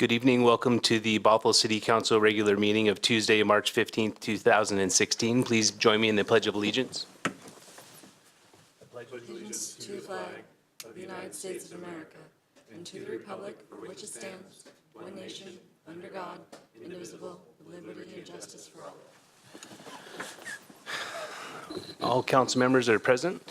Good evening. Welcome to the Bothell City Council regular meeting of Tuesday, March 15th, 2016. Please join me in the Pledge of Allegiance. Allegiance to the flag of the United States of America and to the republic for which it stands, one nation, under God, indivisible, with liberty and justice for all. All council members are present.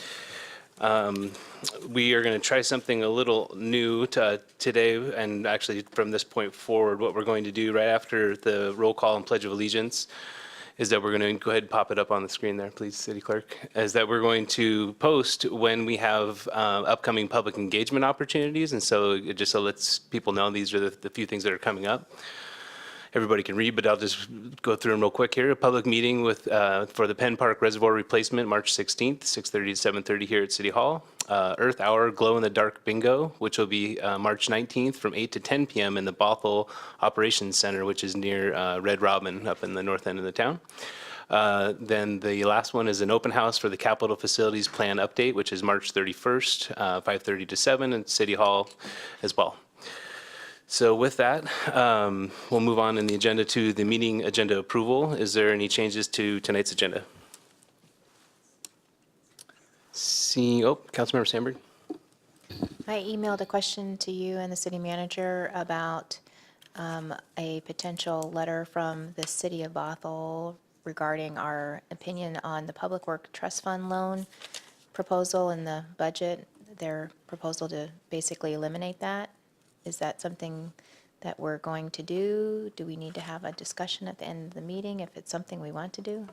We are going to try something a little new today, and actually from this point forward, what we're going to do right after the roll call and Pledge of Allegiance is that we're going to go ahead and pop it up on the screen there, please, City Clerk, is that we're going to post when we have upcoming public engagement opportunities. And so it just so lets people know these are the few things that are coming up. Everybody can read, but I'll just go through them real quick here. A public meeting with for the Penn Park Reservoir replacement, March 16th, 6:30 to 7:30 here at City Hall. Earth Hour Glow in the Dark Bingo, which will be March 19th from 8 to 10 p.m. in the Bothell Operations Center, which is near Red Robin up in the north end of the town. Then the last one is an open house for the Capital Facilities Plan Update, which is March 31st, 5:30 to 7 at City Hall as well. So with that, we'll move on in the agenda to the meeting agenda approval. Is there any changes to tonight's agenda? Councilmember Sandberg. I emailed a question to you and the city manager about a potential letter from the city of Bothell regarding our opinion on the Public Works Trust Fund loan proposal in the budget, their proposal to basically eliminate that. Is that something that we're going to do? Do we need to have a discussion at the end of the meeting if it's something we want to do?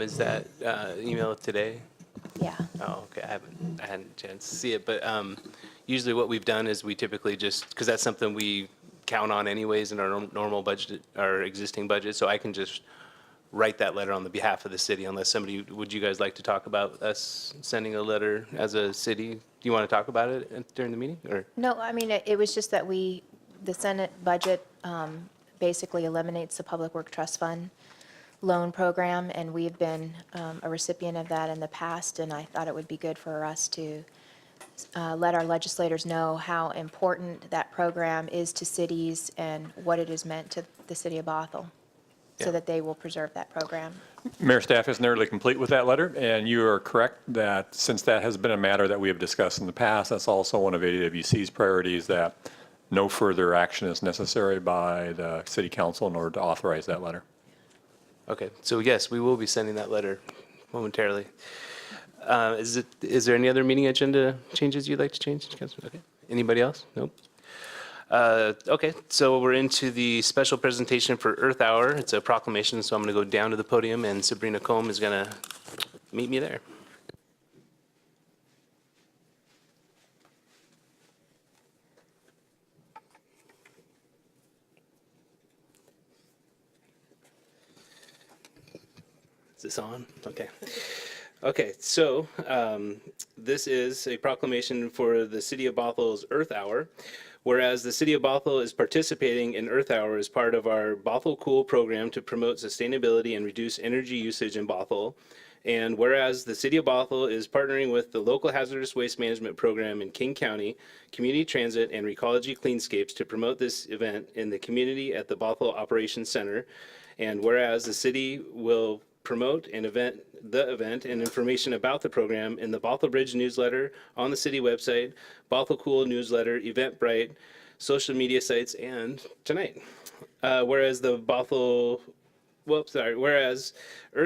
Is that email today? Yeah. Oh, okay. I hadn't a chance to see it, but usually what we've done is we typically just, because that's something we count on anyways in our normal budget, our existing budget, so I can just write that letter on the behalf of the city unless somebody, would you guys like to talk about us sending a letter as a city? Do you want to talk about it during the meeting, or? No, I mean, it was just that the Senate budget basically eliminates the Public Works Trust Fund loan program, and we've been a recipient of that in the past, and I thought it would be good for us to let our legislators know how important that program is to cities and what it has meant to the city of Bothell, so that they will preserve that program. Mayor, staff is nearly complete with that letter, and you are correct that since that has been a matter that we have discussed in the past, that's also one of AWC's priorities, that no further action is necessary by the city council in order to authorize that letter. Okay, so yes, we will be sending that letter momentarily. Is there any other meeting agenda changes you'd like to change? Okay. Anybody else? Nope. Okay, so we're into the special presentation for Earth Hour. It's a proclamation, so I'm going to go down to the podium, and Sabrina Combe is going to meet me there. Is this on? Okay. Okay, so this is a proclamation for the City of Bothell's Earth Hour. Whereas the City of Bothell is participating in Earth Hour as part of our Bothell Cool program to promote sustainability and reduce energy usage in Bothell. And whereas the City of Bothell is partnering with the local hazardous waste management program in King County, Community Transit, and Recology Cleanscapes to promote this event in the community at the Bothell Operations Center. And whereas the city will promote the event and information about the program in the Bothell Bridge newsletter, on the city website, Bothell Cool newsletter, Eventbrite, social media sites, and tonight. Whereas Earth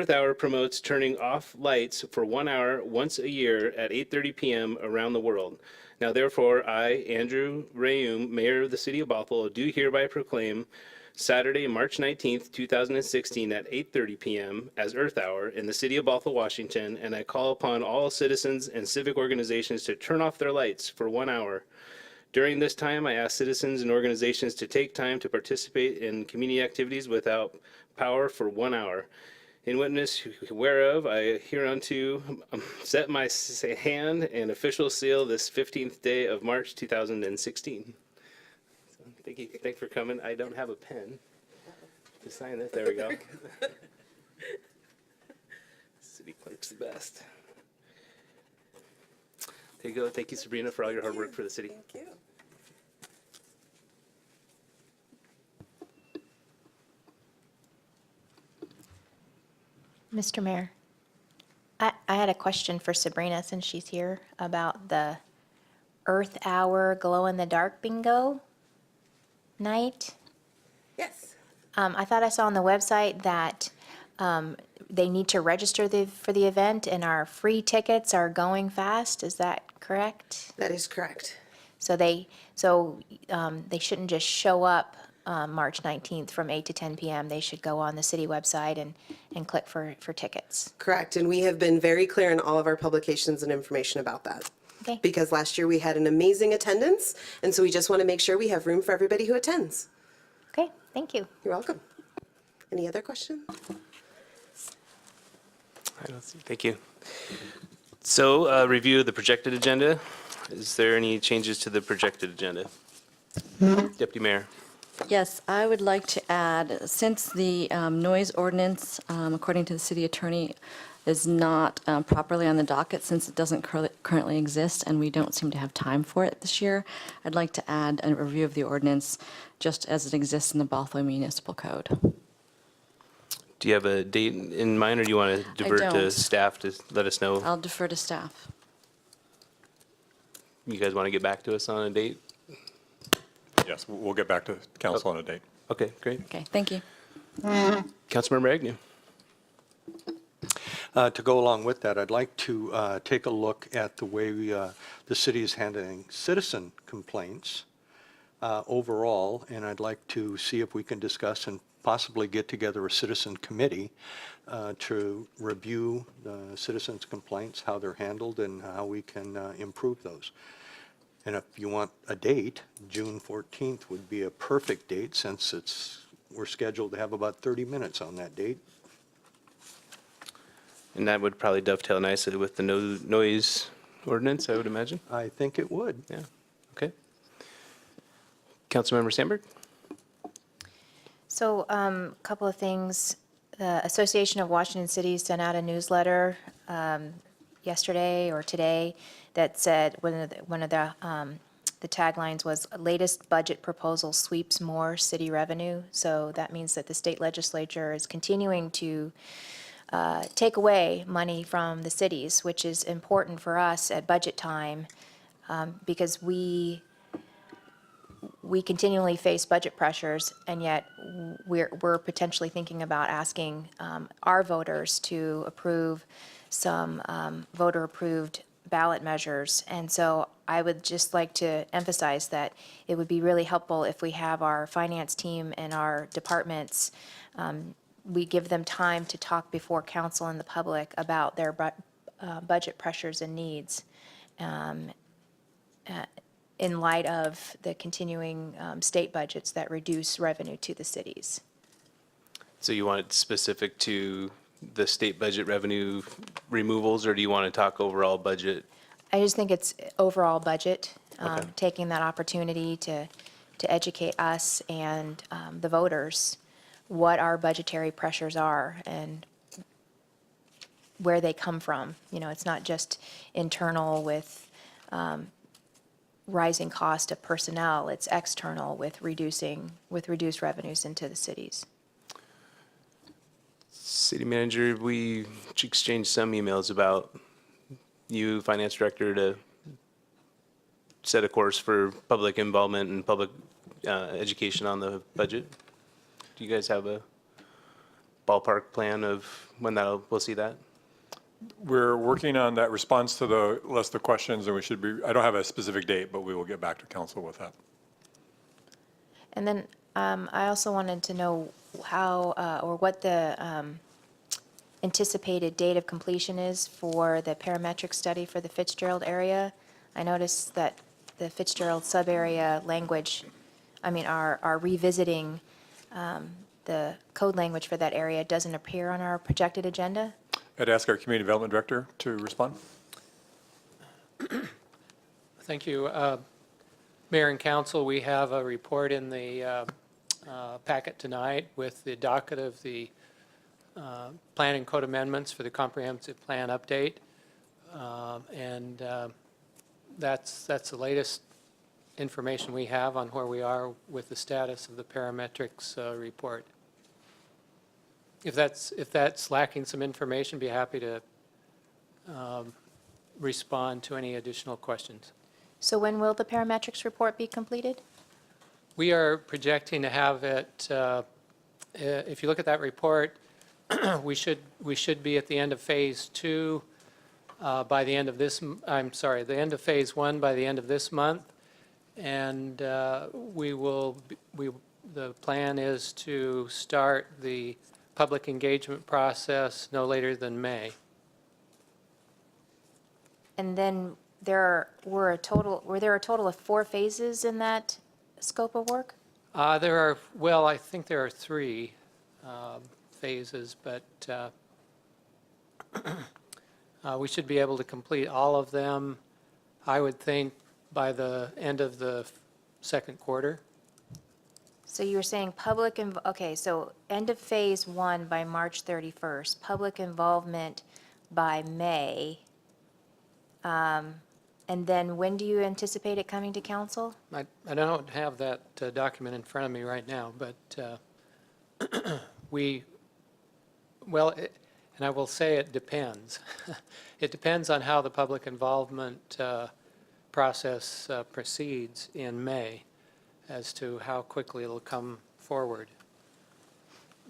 Hour promotes turning off lights for 1 hour once a year at 8:30 p.m. around the world. Now therefore, I, Andrew Rayum, Mayor of the City of Bothell, do hereby proclaim Saturday, March 19th, 2016 at 8:30 p.m. as Earth Hour in the City of Bothell, Washington, and I call upon all citizens and civic organizations to turn off their lights for 1 hour. During this time, I ask citizens and organizations to take time to participate in community activities without power for 1 hour. In witness whereof, I hereunto set my hand and official seal this 15th day of March 2016. Thank you. Thanks for coming. I don't have a pen to sign this. There we go. City clerk's the best. There you go. Thank you, Sabrina, for all your hard work for the city. Thank you. Mr. Mayor, I had a question for Sabrina since she's here about the Earth Hour glow-in-the-dark bingo night. Yes. I thought I saw on the website that they need to register for the event and our free tickets are going fast. Is that correct? That is correct. So they shouldn't just show up March 19th from 8 to 10 p.m. They should go on the city website and click for tickets. Correct. And we have been very clear in all of our publications and information about that. Okay. Because last year we had an amazing attendance, and so we just want to make sure we have room for everybody who attends. Okay, thank you. You're welcome. Any other questions? I don't see. Thank you. So, review of the projected agenda. Is there any changes to the projected agenda? Deputy Mayor. Yes, I would like to add, since the noise ordinance, according to the city attorney, is not properly on the docket since it doesn't currently exist and we don't seem to have time for it this year, I'd like to add a review of the ordinance just as it exists in the Bothell Municipal Code. Do you have a date in mind, or do you want to divert to don't. staff to let us know? I'll defer to staff. You guys want to get back to us on a date? Yes, we'll get back to council on a date. Okay, great. Okay, thank you. Councilmember Agnew. To go along with that, I'd like to take a look at the way the city is handling citizen complaints overall, and I'd like to see if we can discuss and possibly get together a citizen committee to review the citizens' complaints, how they're handled, and how we can improve those. And if you want a date, June 14th would be a perfect date since we're scheduled to have about 30 minutes on that date. And that would probably dovetail nicely with the noise ordinance, I would imagine. I think it would. Yeah, okay. Councilmember Sandberg? So a couple of things. The Association of Washington Cities sent out a newsletter yesterday or today that said one of the taglines was latest budget proposal sweeps more city revenue. So that means that the state legislature is continuing to take away money from the cities, which is important for us at budget time because we continually face budget pressures, and yet we're potentially thinking about asking our voters to approve some voter-approved ballot measures. And so I would just like to emphasize that it would be really helpful if we have our finance team and our departments, we give them time to talk before council and the public about their budget pressures and needs in light of the continuing state budgets that reduce revenue to the cities. So you want it specific to the state budget revenue removals, or do you want to talk overall budget? I just think it's overall budget, Okay. taking that opportunity to educate us and the voters what our budgetary pressures are and where they come from. You know, it's not just internal with rising cost of personnel, it's external with reduced revenues into the cities. City manager, we exchanged some emails about you, finance director, to set a course for public involvement and public education on the budget. Do you guys have a ballpark plan of when we'll see that? We're working on that response to the list of questions, and we should be, I don't have a specific date, but we will get back to council with that. And then I also wanted to know how or what the anticipated date of completion is for the parametric study for the Fitzgerald area. I noticed that the Fitzgerald sub-area language, our revisiting the code language for that area doesn't appear on our projected agenda. I'd ask our community development director to respond. Thank you. Mayor and council, we have a report in the packet tonight with the docket of the plan and code amendments for the comprehensive plan update. And that's the latest information we have on where we are with the status of the parametrics report. if that's lacking some information, be happy to respond to any additional questions. So when will the parametrics report be completed? We are projecting to have it, if you look at that report, we should be at the end of phase 2 by the end of this, the end of phase 1 by the end of this month. And the plan is to start the public engagement process no later than May. And then were there a total of 4 phases in that scope of work? I think there are 3 phases, but we should be able to complete all of them, I would think, by the end of the second quarter. So you were saying okay, so end of phase 1 by March 31st, public involvement by May. And then when do you anticipate it coming to council? I don't have that document in front of me right now, but and I will say it depends. It depends on how the public involvement process proceeds in May as to how quickly it'll come forward.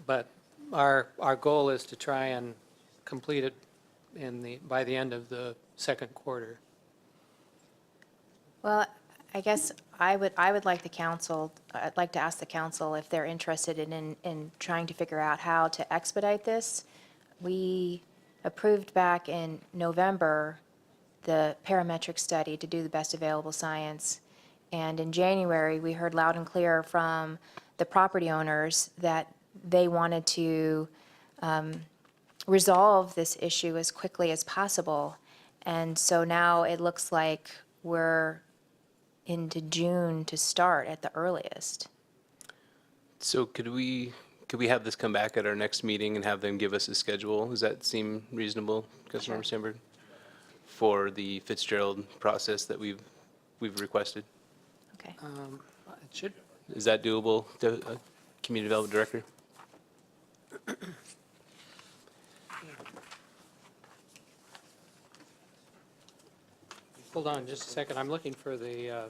But our goal is to try and complete it by the end of the second quarter. Well, I guess I'd like to ask the council if they're interested in trying to figure out how to expedite this. We approved back in November the parametric study to do the best available science. And in January, we heard loud and clear from the property owners that they wanted to resolve this issue as quickly as possible. And so now it looks like we're into June to start at the earliest. So could we have this come back at our next meeting and have them give us a schedule? Does that seem reasonable, Councilmember Sandberg? For the Fitzgerald process that we've requested? Okay. It should. Is that doable, Community Development Director? Hold on just a second. I'm looking for the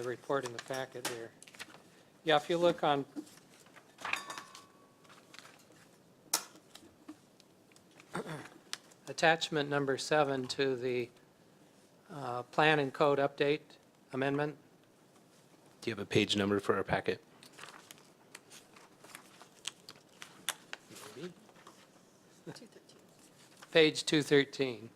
report in the packet here. Yeah, if you look on attachment number 7 to the plan and code update amendment. Do you have a page number for our packet? Page 213.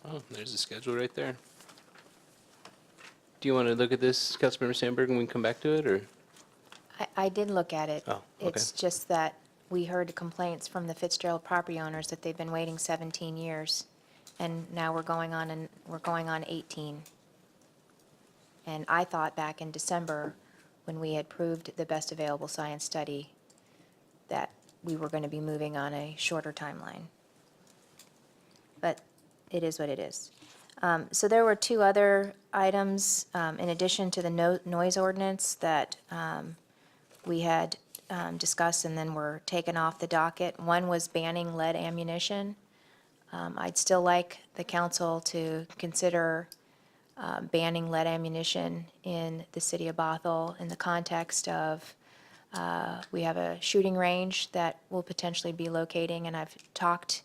Oh, there's the schedule right there. Do you want to look at this, Councilmember Sandberg, and we can come back to it, or? I did look at it. Oh, okay. It's just that we heard complaints from the Fitzgerald property owners that they've been waiting 17 years, and now we're going on 18. And I thought back in December, when we had proved the best available science study, that we were going to be moving on a shorter timeline. But it is what it is. So there were 2 other items, in addition to the noise ordinance, that we had discussed and then were taken off the docket. One was banning lead ammunition. I'd still like the council to consider banning lead ammunition in the city of Bothell in the context of we have a shooting range that we'll potentially be locating, and I've talked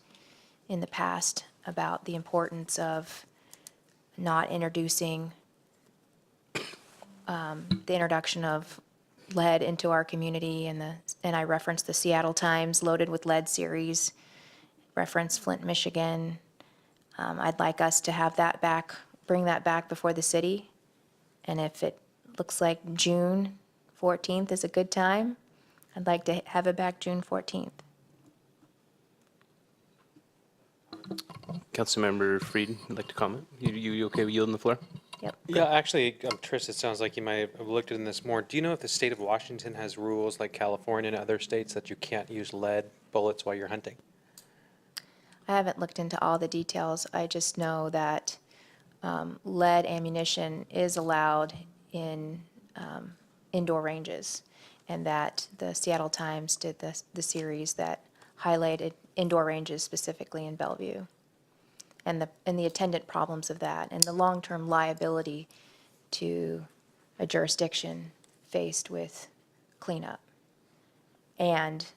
in the past about the importance of not introducing the introduction of lead into our community, and I referenced the Seattle Times Loaded with Lead series, referenced Flint, Michigan. I'd like us to have that back, bring that back before the city, and if it looks like June 14th is a good time, I'd like to have it back June 14th. Councilmember Fried would like to comment. You okay with yielding the floor? Yep. Yeah, actually, Tris, it sounds like you might have looked into this more. Do you know if the state of Washington has rules like California and other states that you can't use lead bullets while you're hunting? I haven't looked into all the details. I just know that lead ammunition is allowed in indoor ranges, and that the Seattle Times did the series that highlighted indoor ranges specifically in Bellevue, and the attendant problems of that, and the long-term liability to a jurisdiction faced with cleanup and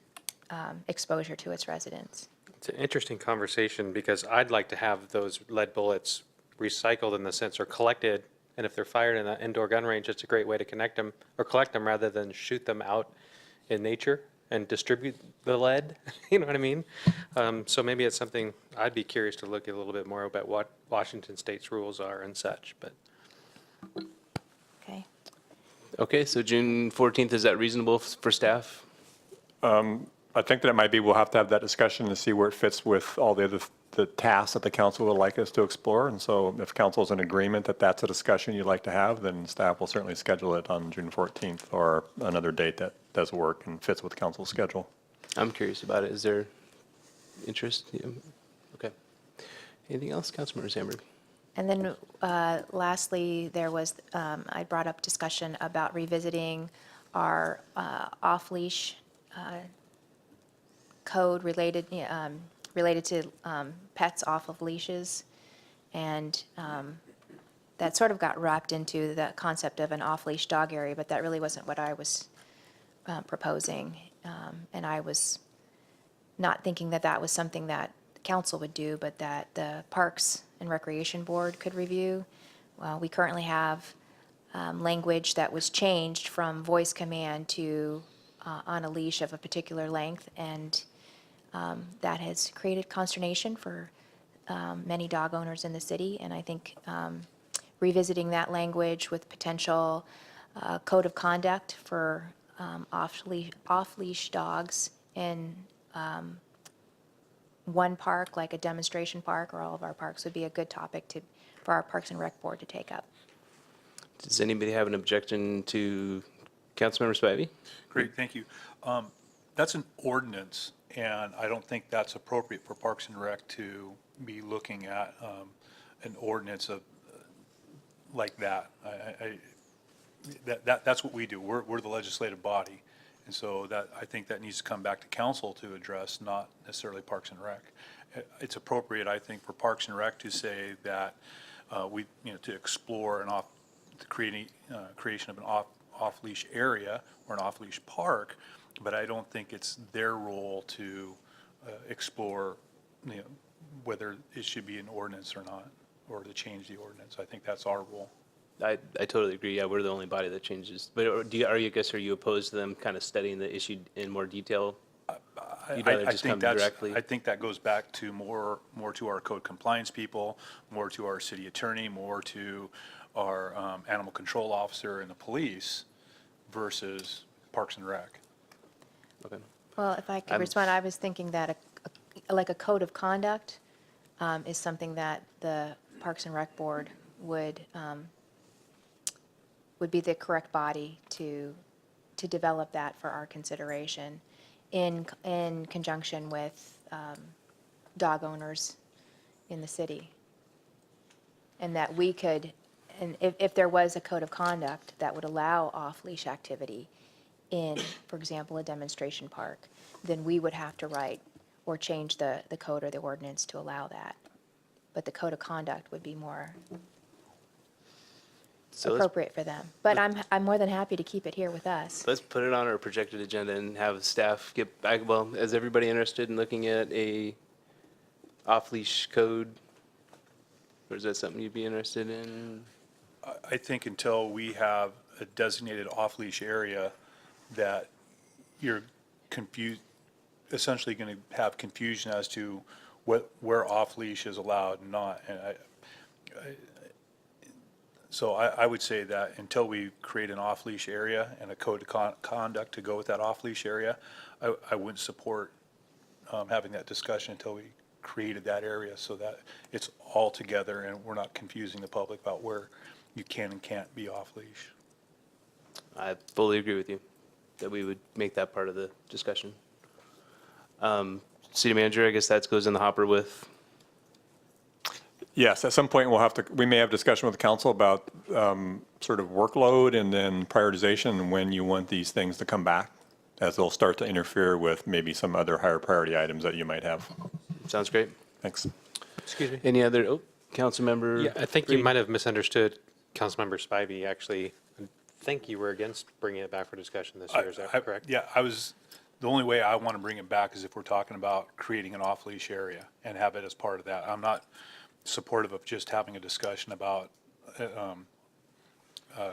exposure to its residents. It's an interesting conversation because I'd like to have those lead bullets recycled in the sense or collected. And if they're fired in an indoor gun range, it's a great way to connect them or collect them rather than shoot them out in nature and distribute the lead. You know what I mean? So maybe it's something I'd be curious to look a little bit more about what Washington State's rules are and such. But Okay? Okay, so June 14th, is that reasonable for staff? I think that it might be, we'll have to have that discussion to see where it fits with all the other, the tasks that the council would like us to explore. And so if council's in agreement that that's a discussion you'd like to have, then staff will certainly schedule it on June 14th or another date that does work and fits with the council's schedule. I'm curious about it. Is there interest? Yeah. Okay. Anything else, Councilmember Sandberg? And then lastly, there was, I brought up discussion about revisiting our off-leash code related to pets off of leashes. And that sort of got wrapped into the concept of an off-leash dog area, but that really wasn't what I was proposing. And I was not thinking that that was something that the council would do, but that the Parks and Recreation Board could review. Well, we currently have language that was changed from voice command to on a leash of a particular length, and that has created consternation for many dog owners in the city. And I think revisiting that language with potential code of conduct for off-leash dogs in one park, like a demonstration park or all of our parks, would be a good topic for our Parks and Rec Board to take up. Does anybody have an objection to Councilmember Spivey? Great, thank you. That's an ordinance, and I don't think that's appropriate for Parks and Rec to be looking at an ordinance of, like that. That's what we do. We're the legislative body. And so that, I think that needs to come back to council to address, not necessarily Parks and Rec. It's appropriate, I think, for Parks and Rec to say that to explore the creation of an off-leash area or an off-leash park, but I don't think it's their role to explore, whether it should be an ordinance or not, or to change the ordinance. I think that's our role. I totally agree. Yeah, we're the only body that changes. But are you opposed to them kind of studying the issue in more detail? You'd rather just come directly? I think that goes back to more to our code compliance people, more to our city attorney, more to our animal control officer and the police versus Parks and Rec. Okay. Well, if I could respond, I was thinking that like a code of conduct is something that the Parks and Rec Board would be the correct body to develop that for our consideration in conjunction with dog owners in the city. And that we could, and if there was a code of conduct that would allow off-leash activity in, for example, a demonstration park, then we would have to write or change the code or the ordinance to allow that. But the code of conduct would be more appropriate for them. But I'm more than happy to keep it here with us. Let's put it on our projected agenda and have staff get back. Well, is everybody interested in looking at a off-leash code? Or is that something you'd be interested in? I think until we have a designated off-leash area, that you're essentially going to have confusion as to where off-leash is allowed and not. And so I would say that until we create an off-leash area and a code of conduct to go with that off-leash area, I wouldn't support having that discussion until we created that area, so that it's all together and we're not confusing the public about where you can and can't be off leash. I fully agree with you that we would make that part of the discussion. City manager, I guess that goes in the hopper with, Yes, at some point we may have discussion with the council about sort of workload and then prioritization and when you want these things to come back, as they'll start to interfere with maybe some other higher priority items that you might have. sounds great. Thanks. Excuse me? Any other, council member? Yeah, I think you might have misunderstood Councilmember Spivey, actually. I think you were against bringing it back for discussion this year, is that correct? Yeah, the only way I want to bring it back is if we're talking about creating an off-leash area and have it as part of that. I'm not supportive of just having a discussion about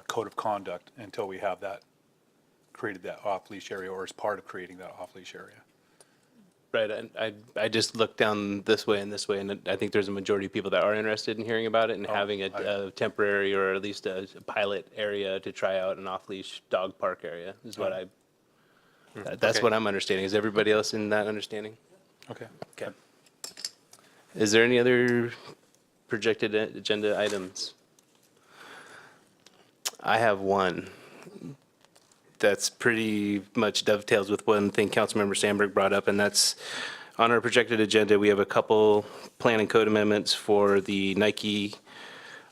code of conduct until we have that, created that off-leash area or as part of creating that off-leash area. Right, and I just looked down this way, and I think there's a majority of people that are interested in hearing about it and having a temporary or at least a pilot area to try out an off-leash dog park area is what that's okay. what I'm understanding. Is everybody else in that understanding? Okay. Okay. Is there any other projected agenda items? I have one that's pretty much dovetails with one thing Councilmember Sandberg brought up, and that's on our projected agenda. We have a couple plan and code amendments for the Nike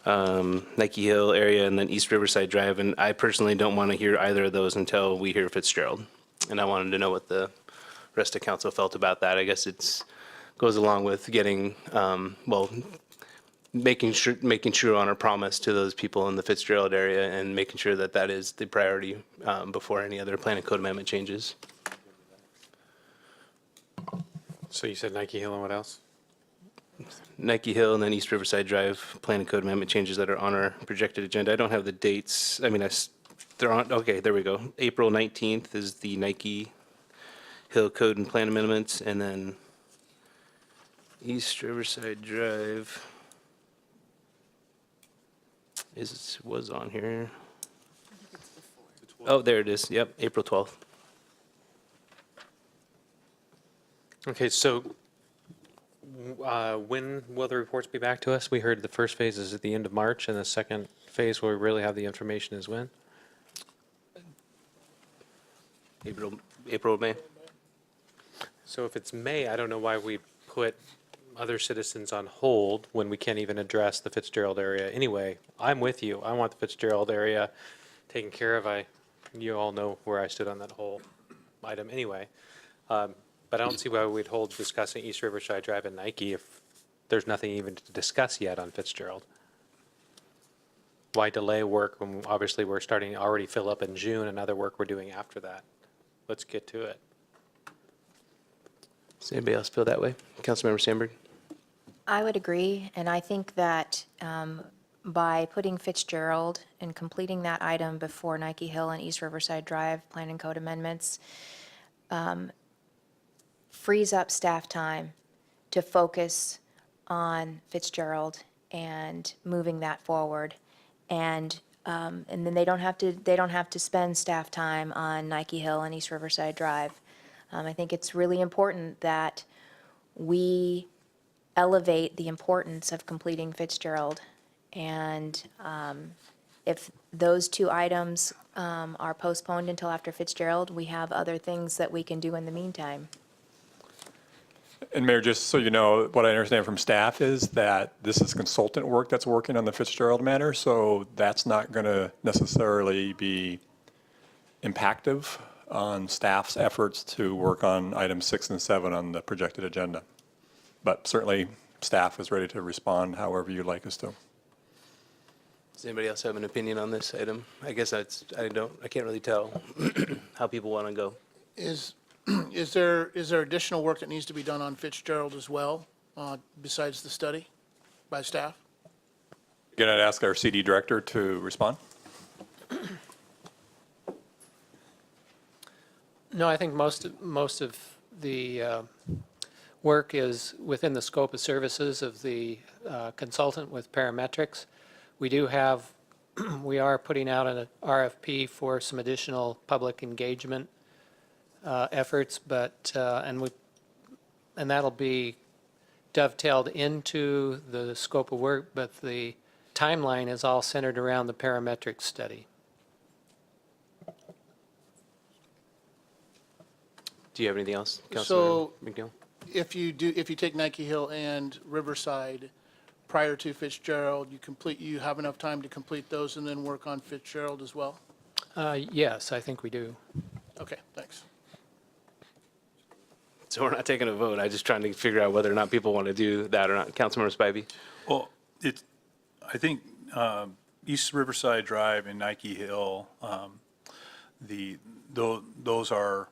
Hill area and then East Riverside Drive, and I personally don't want to hear either of those until we hear Fitzgerald. And I wanted to know what the rest of council felt about that. I guess it's goes along with getting, making sure on our promise to those people in the Fitzgerald area and making sure that that is the priority before any other plan and code amendment changes. So you said Nike Hill and what else? Nike Hill and then East Riverside Drive plan and code amendment changes that are on our projected agenda. I don't have the dates. I mean, they're on, okay, there we go. April 19th is the Nike Hill code and plan amendments, and then East Riverside Drive was on here. Oh, there it is. Yep, April 12th. Okay, so when will the reports be back to us? We heard the first phase is at the end of March, and the second phase where we really have the information is when? April, May. So if it's May, I don't know why we put other citizens on hold when we can't even address the Fitzgerald area anyway. I'm with you. I want the Fitzgerald area taken care of. You all know where I stood on that whole item anyway. But I don't see why we'd hold discussing East Riverside Drive and Nike if there's nothing even to discuss yet on Fitzgerald. Why delay work when obviously we're starting to already fill up in June and other work we're doing after that? Let's get to it. Does anybody else feel that way? Councilmember Sandberg? I would agree, and I think that by putting Fitzgerald and completing that item before Nike Hill and East Riverside Drive plan and code amendments frees up staff time to focus on Fitzgerald and moving that forward, and then they don't have to spend staff time on Nike Hill and East Riverside Drive. I think it's really important that we elevate the importance of completing Fitzgerald. And if those two items are postponed until after Fitzgerald, we have other things that we can do in the meantime. And Mayor, just so you know, what I understand from staff is that this is consultant work that's working on the Fitzgerald matter, so that's not going to necessarily be impactive on staff's efforts to work on items 6 and 7 on the projected agenda. But certainly, staff is ready to respond however you'd like us to. Does anybody else have an opinion on this item? I guess I can't really tell how people want to go. Is there additional work that needs to be done on Fitzgerald as well, besides the study by staff? Again, I'd ask our CD director to respond. No, I think most of the work is within the scope of services of the consultant with parametrics. We are putting out an RFP for some additional public engagement efforts, but and that'll be dovetailed into the scope of work. But the timeline is all centered around the parametric study. Do you have anything else, Councilor So McNeil? if you take Nike Hill and Riverside prior to Fitzgerald, you have enough time to complete those and then work on Fitzgerald as well? Yes, I think we do. Okay, thanks. So we're not taking a vote. I'm just trying to figure out whether or not people want to do that or not. Councilmember Spivey? Well, I think East Riverside Drive and Nike Hill, those are,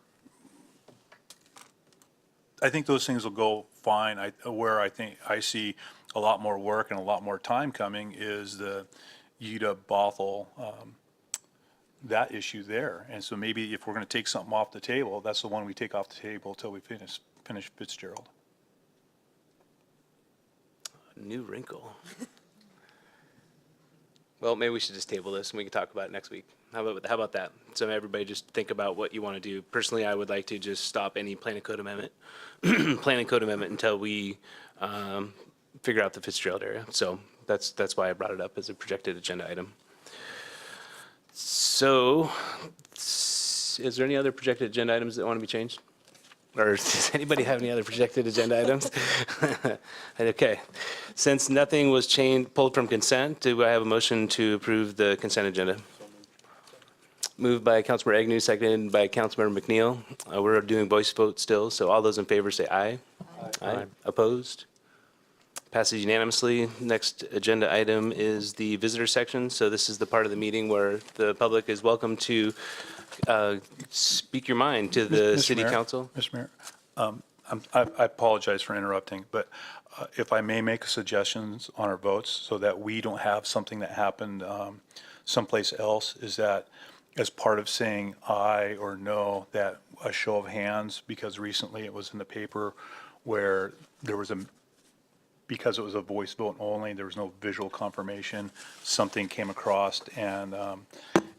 I think those things will go fine. Where I think I see a lot more work and a lot more time coming is the Utah Bothell, that issue there. And so maybe if we're going to take something off the table, that's the one we take off the table until we finish Fitzgerald. New wrinkle. Well, maybe we should just table this and we can talk about it next week. How about that? So everybody just think about what you want to do. Personally, I would like to just stop any planning code amendment, until we figure out the Fitzgerald area. So that's why I brought it up as a projected agenda item. So, is there any other projected agenda items that want to be changed? Or does anybody have any other projected agenda items? Okay. Since nothing was pulled from consent, do I have a motion to approve the consent agenda? Moved by Councilmember Agnew, seconded by Councilmember McNeil. We're doing voice vote still, so all those in favor say aye. Aye. Opposed? Passes unanimously. Next agenda item is the visitor section. So this is the part of the meeting where the public is welcome to speak your mind to the Mr. city Mayor? council. Mr. Mayor, I apologize for interrupting, but if I may make suggestions on our votes so that we don't have something that happened someplace else, is that as part of saying aye or no, that a show of hands, because recently it was in the paper where there was because it was a voice vote only, there was no visual confirmation, something came across and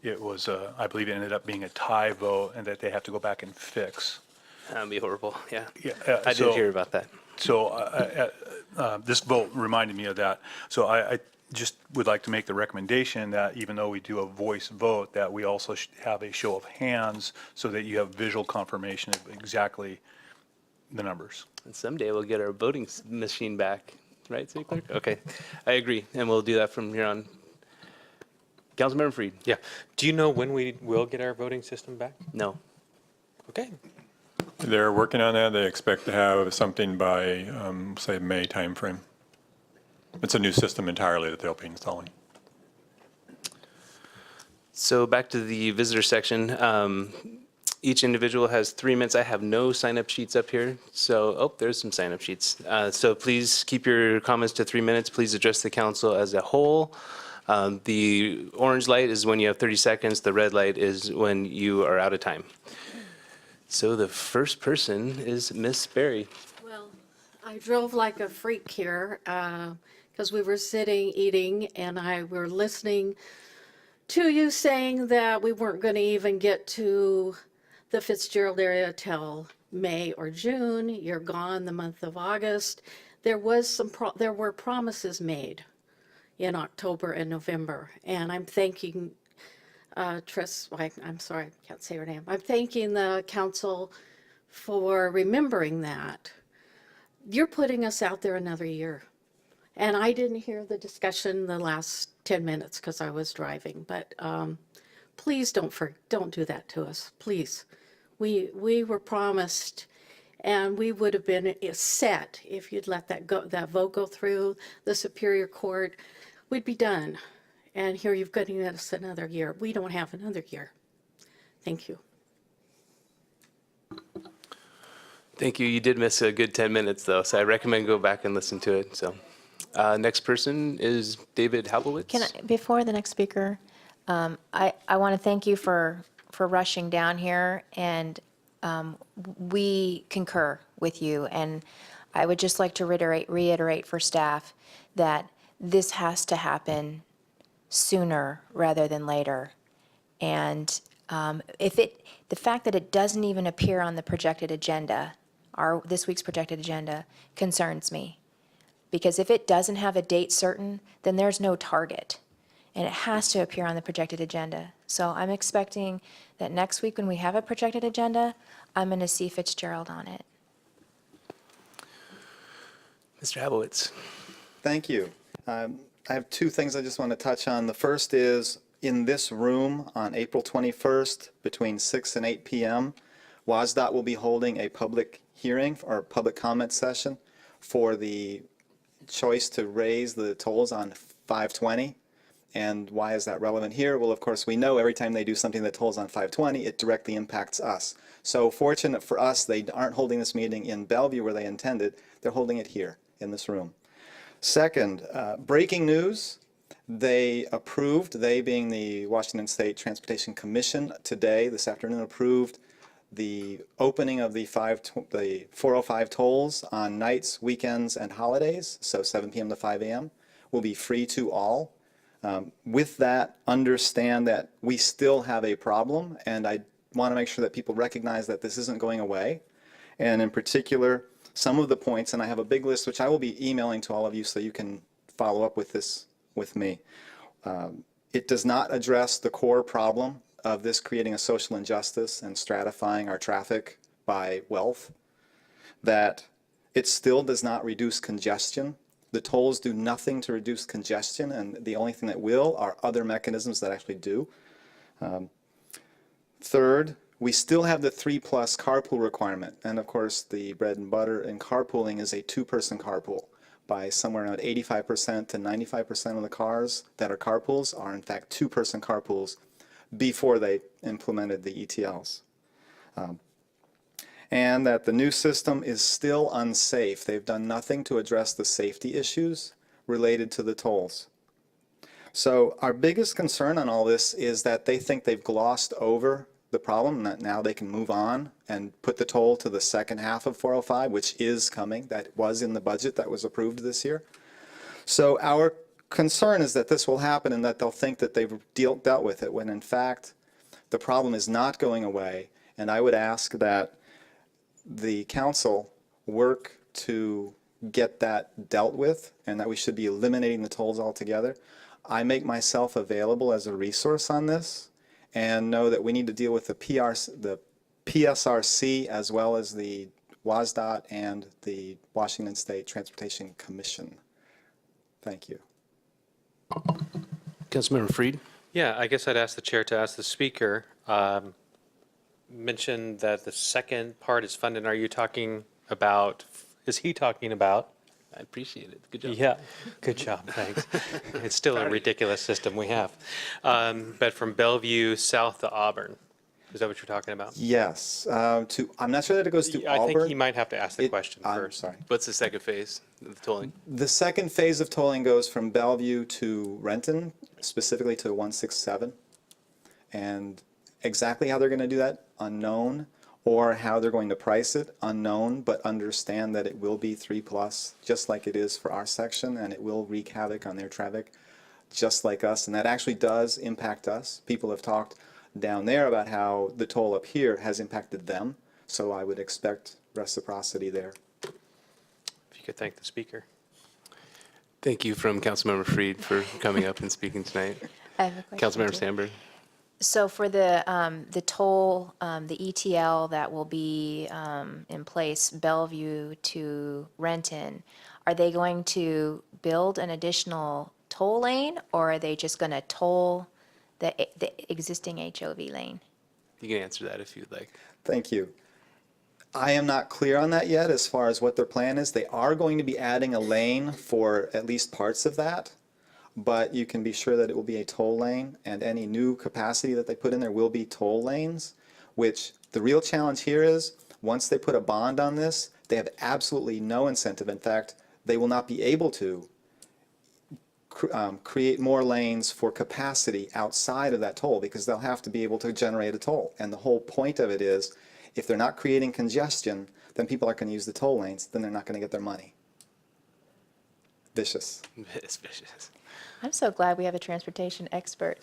it was, I believe it ended up being a tie vote and that they have to go back and fix. That'd be horrible, yeah. Yeah, I did hear about that. So this vote reminded me of that. So I just would like to make the recommendation that even though we do a voice vote, that we also should have a show of hands so that you have visual confirmation of exactly the numbers. And someday we'll get our voting machine back, right, City Clerk? Okay, I agree, and we'll do that from here on. Councilmember Freed? Yeah. Do you know when we will get our voting system back? No. Okay. They're working on that. They expect to have something by, say, May timeframe. It's a new system entirely that they'll be installing. So back to the visitor section. Each individual has 3 minutes. I have no sign-up sheets up here. So, there's some sign-up sheets. So please keep your comments to 3 minutes. Please address the council as a whole. The orange light is when you have 30 seconds. The red light is when you are out of time. So the first person is Miss Berry. Well, I drove like a freak here because we were sitting, eating, and I were listening to you saying that we weren't going to even get to the Fitzgerald area till May or June. You're gone the month of August. There were promises made in October and November, and I'm thanking I'm sorry, I can't say her name. I'm thanking the council for remembering that. You're putting us out there another year. And I didn't hear the discussion the last 10 minutes because I was driving, but please don't do that to us, please. We were promised, and we would have been set if you'd let that vote go through the Superior Court. We'd be done. And here you've given us another year. We don't have another year. Thank you. Thank you. You did miss a good 10 minutes, though, so I recommend go back and listen to it. So, next person is David Halbowitz. Before the next speaker, I want to thank you for rushing down here, and we concur with you. And I would just like to reiterate for staff that this has to happen sooner rather than later. And the fact that it doesn't even appear on the projected agenda, this week's projected agenda, concerns me. Because if it doesn't have a date certain, then there's no target. And it has to appear on the projected agenda. So I'm expecting that next week when we have a projected agenda, I'm going to see Fitzgerald on it. Mr. Abowitz. Thank you. I have two things I just want to touch on. The first is in this room on April 21st between 6 and 8 p.m., WSDOT will be holding a public hearing or public comment session for the choice to raise the tolls on 520. And why is that relevant here? Well, of course, we know every time they do something that tolls on 520, it directly impacts us. So fortunate for us, they aren't holding this meeting in Bellevue where they intended. They're holding it here in this room. Second, breaking news. They approved, they being the Washington State Transportation Commission today, this afternoon, approved the opening of the 405 tolls on nights, weekends, and holidays, so 7 p.m. to 5 a.m. will be free to all. With that, understand that we still have a problem, and I want to make sure that people recognize that this isn't going away. And in particular, some of the points, and I have a big list which I will be emailing to all of you so you can follow up with this with me. It does not address the core problem of this creating a social injustice and stratifying our traffic by wealth. That it still does not reduce congestion. The tolls do nothing to reduce congestion, and the only thing that will are other mechanisms that actually do. Third, we still have the 3+ carpool requirement, and of course the bread and butter in carpooling is a 2-person carpool. By somewhere around 85% to 95% of the cars that are carpools are in fact 2-person carpools before they implemented the ETLs. And that the new system is still unsafe. They've done nothing to address the safety issues related to the tolls. So our biggest concern on all this is that they think they've glossed over the problem, and that now they can move on and put the toll to the second half of 405, which is coming. That was in the budget that was approved this year. So our concern is that this will happen and that they'll think that they've dealt with it, when in fact the problem is not going away. And I would ask that the council work to get that dealt with, and that we should be eliminating the tolls altogether. I make myself available as a resource on this, and know that we need to deal with the PSRC as well as the WSDOT and the Washington State Transportation Commission. Thank you. Councilmember Freed. Yeah, I guess I'd ask the chair to ask the speaker, mention that the second part is funded. Are you talking about, is he talking about? I appreciate it. Good job. Yeah, good job, thanks. It's still a ridiculous system we have. But from Bellevue south to Auburn, is that what you're talking about? Yes. I'm not sure that it goes to I Auburn. think he might have to ask the question I'm first. sorry. What's the second phase of the tolling? The second phase of tolling goes from Bellevue to Renton, specifically to 167. And exactly how they're going to do that, unknown. Or how they're going to price it, unknown, but understand that it will be 3+, just like it is for our section, and it will wreak havoc on their traffic, just like us. And that actually does impact us. People have talked down there about how the toll up here has impacted them, so I would expect reciprocity there. If you could thank the speaker. Thank you from Councilmember Freed for coming up and speaking tonight. I have a question. Councilmember too. Sandberg. So for the toll, the ETL that will be in place, Bellevue to Renton, are they going to build an additional toll lane, or are they just going to toll the existing HOV lane? You can answer that if you'd like. Thank you. I am not clear on that yet as far as what their plan is. They are going to be adding a lane for at least parts of that, but you can be sure that it will be a toll lane, and any new capacity that they put in there will be toll lanes, which the real challenge here is once they put a bond on this, they have absolutely no incentive. In fact, they will not be able to create more lanes for capacity outside of that toll, because they'll have to be able to generate a toll. And the whole point of it is, if they're not creating congestion, then people are going to use the toll lanes, then they're not going to get their money. Vicious. It's vicious. I'm so glad we have a transportation expert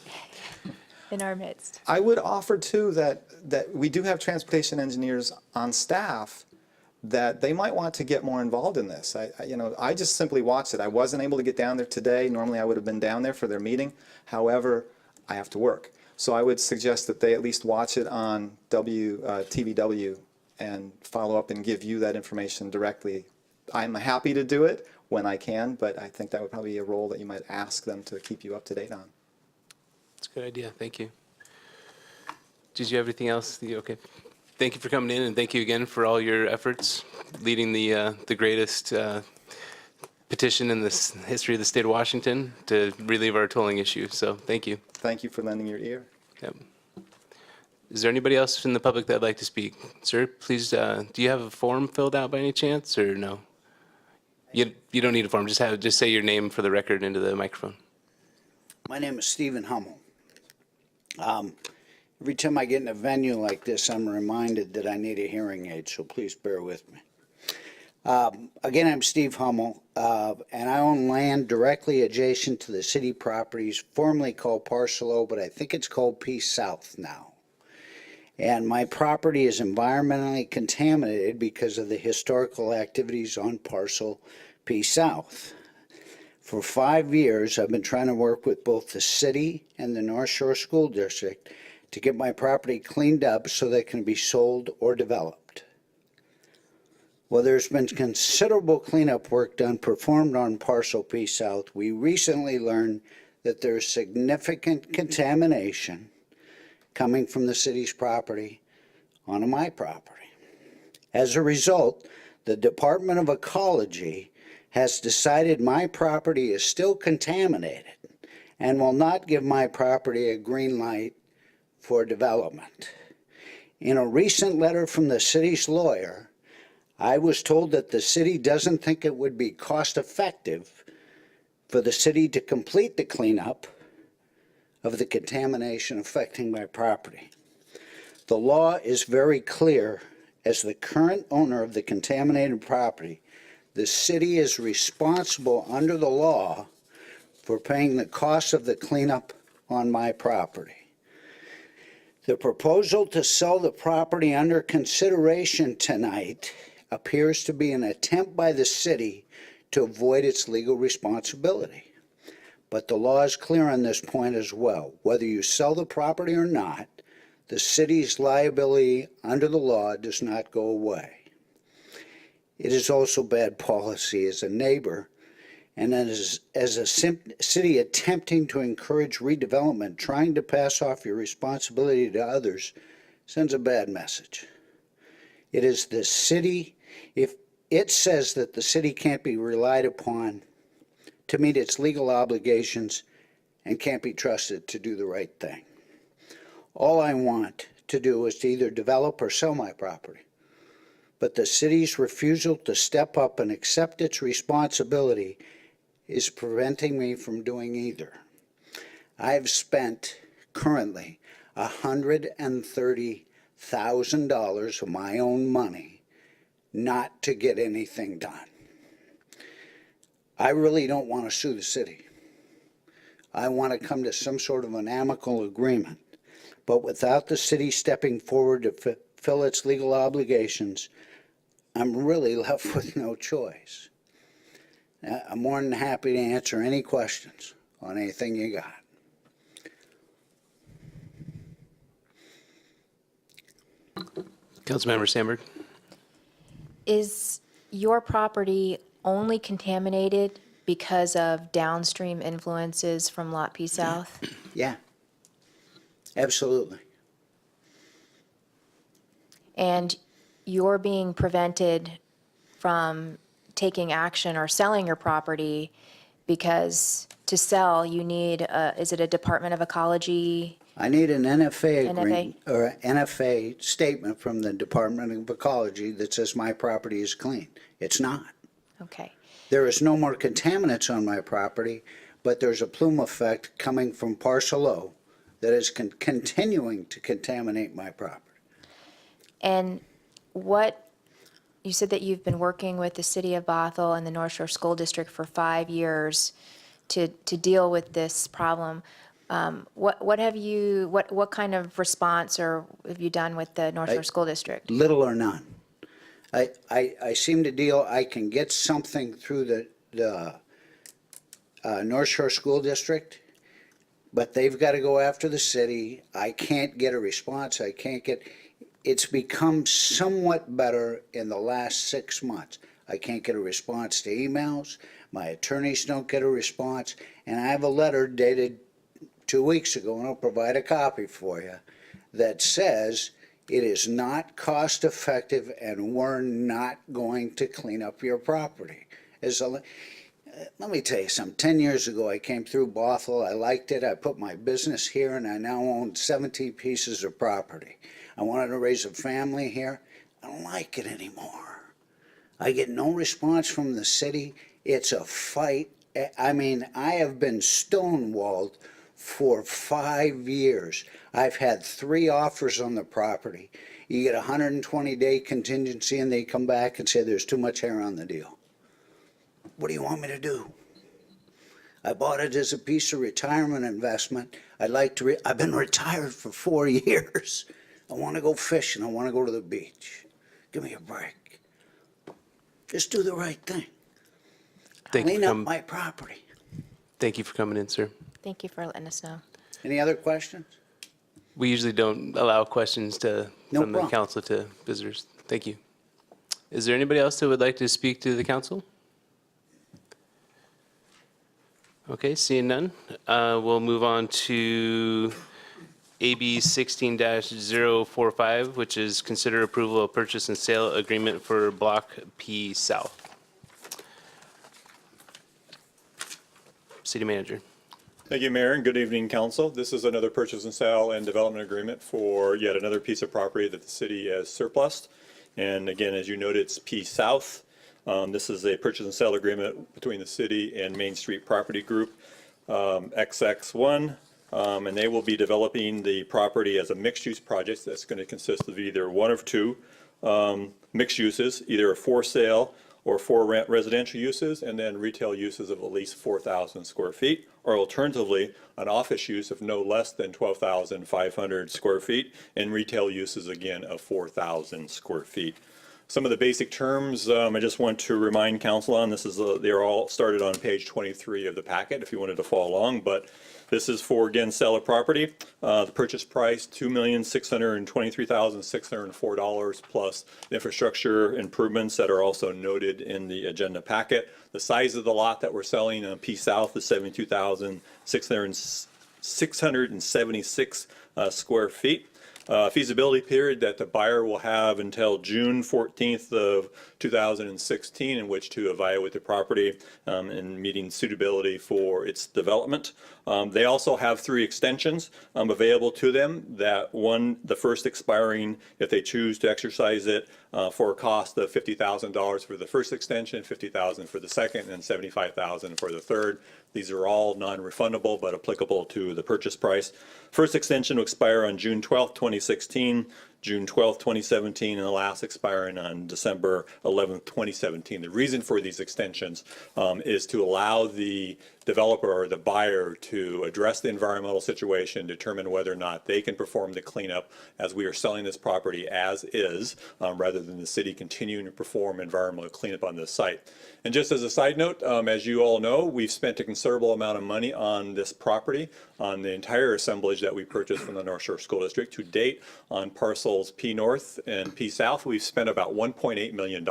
in our midst. I would offer too that we do have transportation engineers on staff, that they might want to get more involved in this. I just simply watched it. I wasn't able to get down there today. Normally I would have been down there for their meeting. However, I have to work. So I would suggest that they at least watch it on TVW and follow up and give you that information directly. I'm happy to do it when I can, but I think that would probably be a role that you might ask them to keep you up to date on. That's a good idea. Thank you. Did you have anything else? Okay. Thank you for coming in, and thank you again for all your efforts leading the greatest petition in this history of the state of Washington to relieve our tolling issue. So thank you. Thank you for lending your ear. Yep. Is there anybody else in the public that'd like to speak? Sir, please, do you have a form filled out by any chance, or no? You don't need a form. Just say your name for the record into the microphone. My name is Stephen Hummel. Every time I get in a venue like this, I'm reminded that I need a hearing aid, so please bear with me. Again, I'm Steve Hummel, and I own land directly adjacent to the city properties, formerly called Parcel O, but I think it's called P South now. And my property is environmentally contaminated because of the historical activities on Parcel P South. For 5 years, I've been trying to work with both the city and the North Shore School District to get my property cleaned up so that it can be sold or developed. Well, there's been considerable cleanup work performed on Parcel P South. We recently learned that there's significant contamination coming from the city's property onto my property. As a result, the Department of Ecology has decided my property is still contaminated and will not give my property a green light for development. In a recent letter from the city's lawyer, I was told that the city doesn't think it would be cost effective for the city to complete the cleanup of the contamination affecting my property. The law is very clear. As the current owner of the contaminated property, the city is responsible under the law for paying the cost of the cleanup on my property. The proposal to sell the property under consideration tonight appears to be an attempt by the city to avoid its legal responsibility. But the law is clear on this point as well. Whether you sell the property or not, the city's liability under the law does not go away. It is also bad policy as a neighbor and as a city attempting to encourage redevelopment, trying to pass off your responsibility to others sends a bad message. It is the city, if it says that the city can't be relied upon to meet its legal obligations and can't be trusted to do the right thing. All I want to do is to either develop or sell my property. But the city's refusal to step up and accept its responsibility is preventing me from doing either. I've spent currently $130,000 of my own money not to get anything done. I really don't want to sue the city. I want to come to some sort of an amicable agreement. But without the city stepping forward to fulfill its legal obligations, I'm really left with no choice. I'm more than happy to answer any questions on anything you got. Councilmember Sandberg. Is your property only contaminated because of downstream influences from Lot P South? Yeah, absolutely. And you're being prevented from taking action or selling your property because to sell you need, is it a Department of Ecology? I need an NFA agreement or an NFA statement from the Department of Ecology that says my property is clean. It's not. Okay. There is no more contaminants on my property, but there's a plume effect coming from Parcel O that is continuing to contaminate my property. And you said that you've been working with the City of Bothell and the North Shore School District for 5 years to deal with this problem. What kind of response or have you done with the North Shore School District? Little or none. I seem to deal, I can get something through the North Shore School District, but they've got to go after the city. I can't get a response. I can't get, it's become somewhat better in the last 6 months. I can't get a response to emails. My attorneys don't get a response. And I have a letter dated 2 weeks ago, and I'll provide a copy for you, that says it is not cost effective and we're not going to clean up your property. Let me tell you something. 10 years ago, I came through Bothell. I liked it. I put my business here, and I now own 17 pieces of property. I wanted to raise a family here. I don't like it anymore. I get no response from the city. It's a fight. I mean, I have been stonewalled for 5 years. I've had 3 offers on the property. You get a 120-day contingency, and they come back and say there's too much hair on the deal. What do you want me to do? I bought it as a piece of retirement investment. I've been retired for 4 years. I want to go fishing. I want to go to the beach. Give me a break. Just do the right thing. Clean up my property. Thank you for coming in, sir. Thank you for letting us know. Any other questions? We usually don't allow questions No from the problem. council to visitors. Thank you. Is there anybody else that would like to speak to the council? Okay, seeing none, we'll move on to AB 16-045, which is consider approval of purchase and sale agreement for Block P South. City Manager. Thank you, Mayor, and good evening, council. This is another purchase and sale and development agreement for yet another piece of property that the city has surplused. And again, as you noted, it's P South. This is a purchase and sale agreement between the city and Main Street Property Group, XX1, and they will be developing the property as a mixed-use project that's going to consist of either one of two mixed uses, either a for sale or for rent residential uses, and then retail uses of at least 4,000 square feet, or alternatively, an office use of no less than 12,500 square feet, and retail uses again of 4,000 square feet. Some of the basic terms I just want to remind council on, they're all started on page 23 of the packet if you wanted to follow along, but this is for, again, sale of property. The purchase price, $2,623,604 plus the infrastructure improvements that are also noted in the agenda packet. The size of the lot that we're selling on P South is 72,676 square feet. Feasibility period that the buyer will have until June 14th of 2016 in which to evaluate the property and meeting suitability for its development. They also have 3 extensions available to them. The first expiring if they choose to exercise it for a cost of $50,000 for the first extension, $50,000 for the second, and $75,000 for the third. These are all non-refundable but applicable to the purchase price. First extension will expire on June 12th, 2016, June 12th, 2017, and the last expiring on December 11th, 2017. The reason for these extensions is to allow the developer or the buyer to address the environmental situation, determine whether or not they can perform the cleanup as we are selling this property as is, rather than the city continuing to perform environmental cleanup on this site. And just as a side note, as you all know, we've spent a considerable amount of money on this property, on the entire assemblage that we purchased from the North Shore School District. To date, on parcels P North and P South, we've spent about $1.8 million.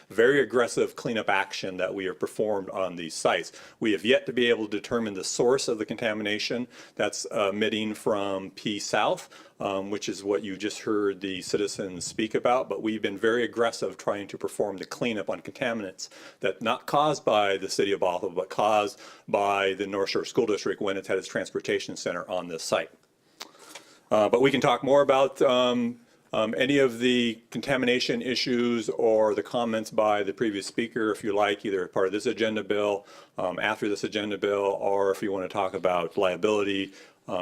Very aggressive cleanup action that we have performed on these sites. We have yet to be able to determine the source of the contamination that's emitting from P South, which is what you just heard the citizens speak about, but we've been very aggressive trying to perform the cleanup on contaminants that not caused by the city of Bothell, but caused by the North Shore School District when it had its transportation center on this site. But we can talk more about any of the contamination issues or the comments by the previous speaker, if you like, either part of this agenda bill, after this agenda bill, or if you want to talk about liability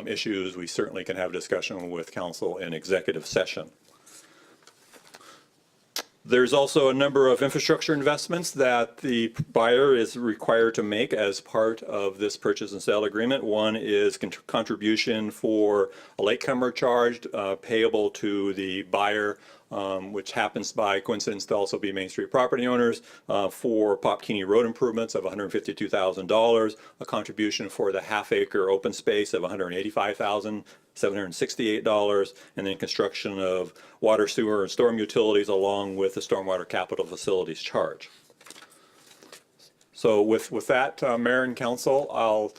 issues, we certainly can have a discussion with council in executive session. There's also a number of infrastructure investments that the buyer is required to make as part of this purchase and sale agreement. One is contribution for a latecomer charge payable to the buyer, which happens by coincidence to also be Main Street property owners, for Pop Keeney Road improvements of $152,000, a contribution for the half-acre open space of $185,768, and then construction of water, sewer, and storm utilities along with the stormwater capital facilities charge. So with that, Mayor and Council, I'll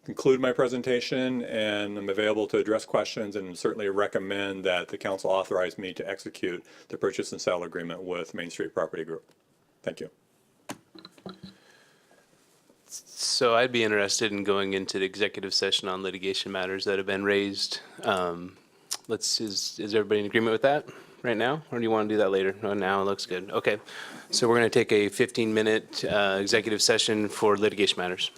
conclude my presentation, and I'm available to address questions, and certainly recommend that the council authorize me to execute the purchase and sale agreement with Main Street Property Group. Thank you. So I'd be interested in going into the executive session on litigation matters that have been raised. Is everybody in agreement with that right now, or do you want to do that later? No, now it looks good. Okay, so we're going to take a 15-minute executive session for litigation matters.